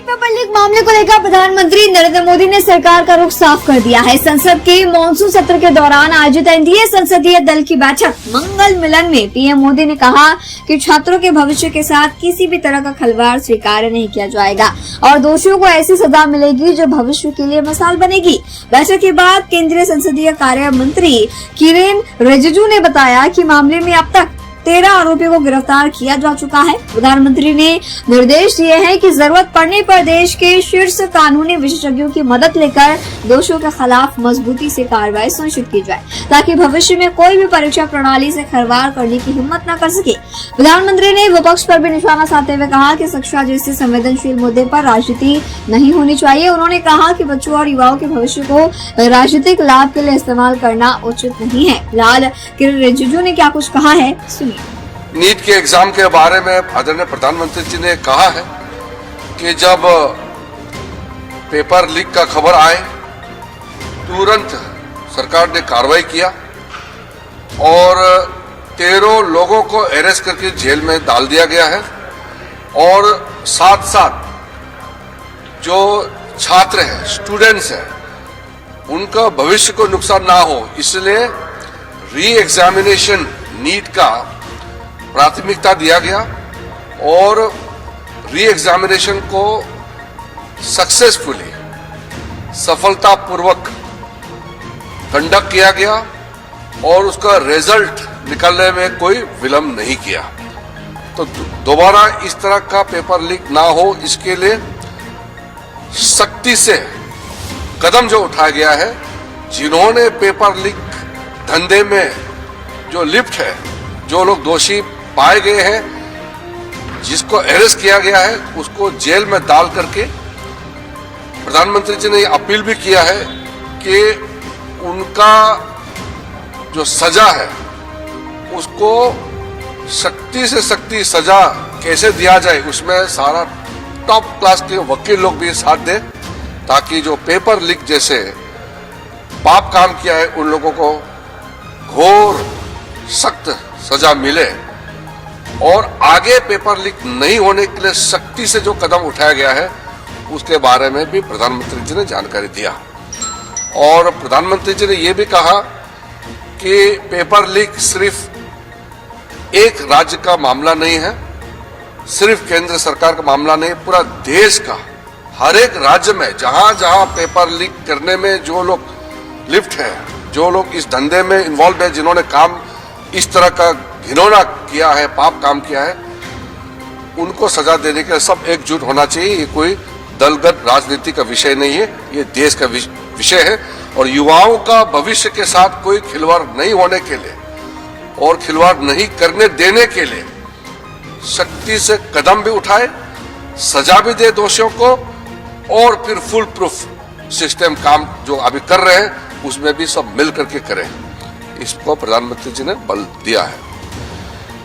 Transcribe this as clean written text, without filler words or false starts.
Paper leak मामले को लेकर प्रधानमंत्री नरेंद्र मोदी ने सरकार का रुख साफ कर दिया है। संसद के मॉनसून सत्र के दौरान आयोजित एनडीए संसदीय दल की बैठक मंगल मिलन में पीएम मोदी ने कहा कि छात्रों के भविष्य के साथ किसी भी तरह का खिलवाड़ स्वीकार नहीं किया जाएगा और दोषियों को ऐसी सजा मिलेगी जो भविष्य के लिए मिसाल बनेगी। बैठक के बाद केंद्रीय संसदीय कार्य मंत्री किरेन रिजिजू ने बताया कि मामले में अब तक 13 आरोपियों को गिरफ्तार किया जा चुका है। प्रधानमंत्री ने निर्देश दिए हैं कि जरूरत पड़ने पर देश के शीर्ष कानूनी विशेषज्ञों की मदद लेकर दोषियों के खिलाफ मजबूती से कार्रवाई सुनिश्चित की जाए ताकि भविष्य में कोई भी परीक्षा प्रणाली से खिलवाड़ करने की हिम्मत न कर सके। प्रधानमंत्री ने विपक्ष पर भी निशाना साधते हुए कहा कि शिक्षा जैसे संवेदनशील मुद्दे पर राजनीति नहीं होनी चाहिए। उन्होंने कहा कि बच्चों और युवाओं के भविष्य को राजनीतिक लाभ के लिए इस्तेमाल करना उचित नहीं है। फिलहाल किरेन रिजिजू ने क्या कुछ कहा है, सुनिए। नीट के एग्जाम के बारे में आदरणीय प्रधानमंत्री जी ने कहा है कि जब पेपर लीक का खबर आए तुरंत सरकार ने कार्रवाई किया और 13 लोगों को अरेस्ट करके जेल में डाल दिया गया है और साथ साथ जो छात्र हैं, स्टूडेंट्स हैं, उनका भविष्य को नुकसान ना हो इसलिए री एग्जामिनेशन नीट का प्राथमिकता दिया गया और री एग्जामिनेशन को सक्सेसफुली सफलतापूर्वक कंडक्ट किया गया और उसका रिजल्ट निकलने में कोई विलंब नहीं किया। तो दोबारा इस तरह का पेपर लीक ना हो इसके लिए सख्ती से कदम जो उठाया गया है। जिन्होंने पेपर लीक धंधे में जो लिप्त है, जो लोग दोषी पाए गए हैं, जिसको अरेस्ट किया गया है, उसको जेल में डाल करके प्रधानमंत्री जी ने अपील भी किया है कि उनका जो सजा है उसको सख्ती से सख्ती सजा कैसे दिया जाए उसमें सारा टॉप क्लास के वकील लोग भी साथ दें ताकि जो पेपर लीक जैसे पाप काम किया है उन लोगों को घोर सख्त सजा मिले और आगे पेपर लीक नहीं होने के लिए सख्ती से जो कदम उठाया गया है उसके बारे में भी प्रधानमंत्री जी ने जानकारी दिया। और प्रधानमंत्री जी ने यह भी कहा कि पेपर लीक सिर्फ एक राज्य का मामला नहीं है, सिर्फ केंद्र सरकार का मामला नहीं, पूरा देश का हर एक राज्य में जहां जहां पेपर लीक करने में जो लोग लिप्त है, जो लोग इस धंधे में इन्वॉल्व है, जिन्होंने काम इस तरह का घिनौना किया है, पाप काम किया है, उनको सजा देने के लिए सब एकजुट होना चाहिए। ये कोई दलगत राजनीति का विषय नहीं है, ये देश का विषय है और युवाओं का भविष्य के साथ कोई खिलवाड़ नहीं होने के लिए और खिलवाड़ नहीं करने देने के लिए सख्ती से कदम भी उठाए, सजा भी दे दोषियों को और फिर फुल प्रूफ सिस्टम काम जो अभी कर रहे हैं उसमें भी सब मिल करके करें। इसको प्रधानमंत्री जी ने बल दिया है।